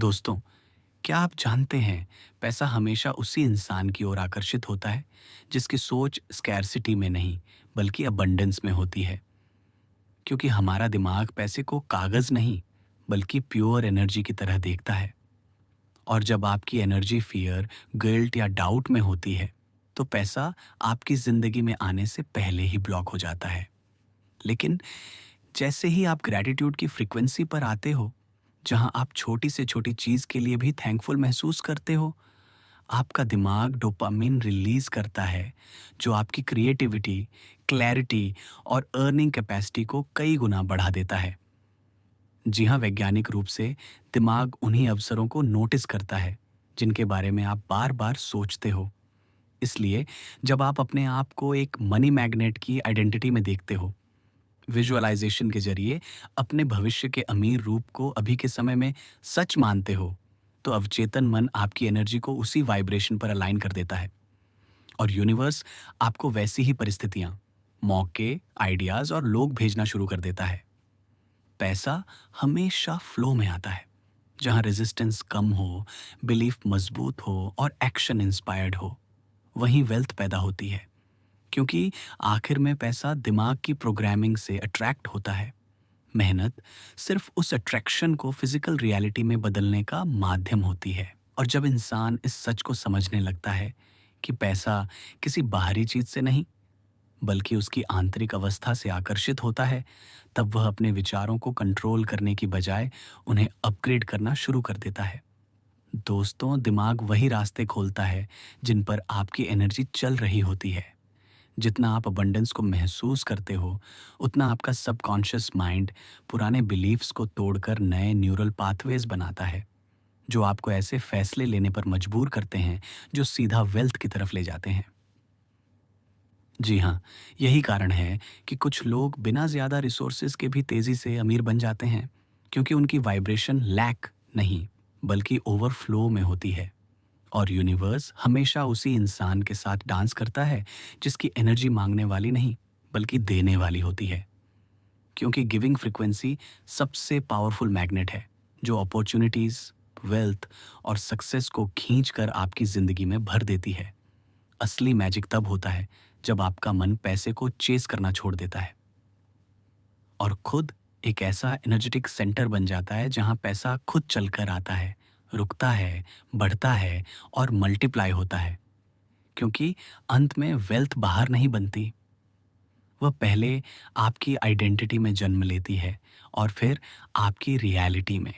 दोस्तों, क्या आप जानते हैं पैसा हमेशा उसी इंसान की ओर आकर्षित होता है जिसकी सोच स्कैरसिटी में नहीं बल्कि अबंडेंस में होती है। क्योंकि हमारा दिमाग पैसे को कागज नहीं बल्कि प्योर एनर्जी की तरह देखता है। और जब आपकी एनर्जी फियर, गिल्ट या डाउट में होती है तो पैसा आपकी जिंदगी में आने से पहले ही ब्लॉक हो जाता है। लेकिन जैसे ही आप ग्रैटिट्यूड की फ्रीक्वेंसी पर आते हो, जहां आप छोटी से छोटी चीज के लिए भी थैंकफुल महसूस करते हो, आपका दिमाग डोपामिन रिलीज करता है जो आपकी क्रिएटिविटी, क्लैरिटी और अर्निंग कैपेसिटी को कई गुना बढ़ा देता है। जी हाँ, वैज्ञानिक रूप से दिमाग उन्हीं अवसरों को नोटिस करता है जिनके बारे में आप बार बार सोचते हो। इसलिए जब आप अपने आप को एक मनी मैग्नेट की आइडेंटिटी में देखते हो, विजुअलाइजेशन के जरिए अपने भविष्य के अमीर रूप को अभी के समय में सच मानते हो, तो अवचेतन मन आपकी एनर्जी को उसी वाइब्रेशन पर अलाइन कर देता है और यूनिवर्स आपको वैसी ही परिस्थितियां, मौके, आइडियाज और लोग भेजना शुरू कर देता है। पैसा हमेशा फ्लो में आता है, जहां रेजिस्टेंस कम हो, बिलीफ मजबूत हो और एक्शन इंस्पायर्ड हो, वहीं वेल्थ पैदा होती है। क्योंकि आखिर में पैसा दिमाग की प्रोग्रामिंग से अट्रैक्ट होता है। मेहनत सिर्फ उस अट्रैक्शन को फिजिकल रियलिटी में बदलने का माध्यम होती है। और जब इंसान इस सच को समझने लगता है कि पैसा किसी बाहरी चीज से नहीं बल्कि उसकी आंतरिक अवस्था से आकर्षित होता है, तब वह अपने विचारों को कंट्रोल करने की बजाय उन्हें अपग्रेड करना शुरू कर देता है। दोस्तों, दिमाग वही रास्ते खोलता है जिन पर आपकी एनर्जी चल रही होती है। जितना आप अबंडेंस को महसूस करते हो, उतना आपका सबकॉन्शियस माइंड पुराने बिलीफ्स को तोड़कर नए न्यूरल पाथवेज बनाता है, जो आपको ऐसे फैसले लेने पर मजबूर करते हैं जो सीधा वेल्थ की तरफ ले जाते हैं। जी हाँ, यही कारण है कि कुछ लोग बिना ज्यादा रिसोर्सेज के भी तेजी से अमीर बन जाते हैं, क्योंकि उनकी वाइब्रेशन लैक नहीं बल्कि ओवरफ्लो में होती है। और यूनिवर्स हमेशा उसी इंसान के साथ डांस करता है जिसकी एनर्जी मांगने वाली नहीं बल्कि देने वाली होती है। क्योंकि गिविंग फ्रीक्वेंसी सबसे पावरफुल मैग्नेट है जो अपॉर्चुनिटीज, वेल्थ और सक्सेस को खींच कर आपकी जिंदगी में भर देती है। असली मैजिक तब होता है जब आपका मन पैसे को चेस करना छोड़ देता है और खुद एक ऐसा एनर्जेटिक सेंटर बन जाता है जहां पैसा खुद चलकर आता है, रुकता है, बढ़ता है और मल्टीप्लाई होता है। क्योंकि अंत में वेल्थ बाहर नहीं बनती, वह पहले आपकी आइडेंटिटी में जन्म लेती है और फिर आपकी रियलिटी में।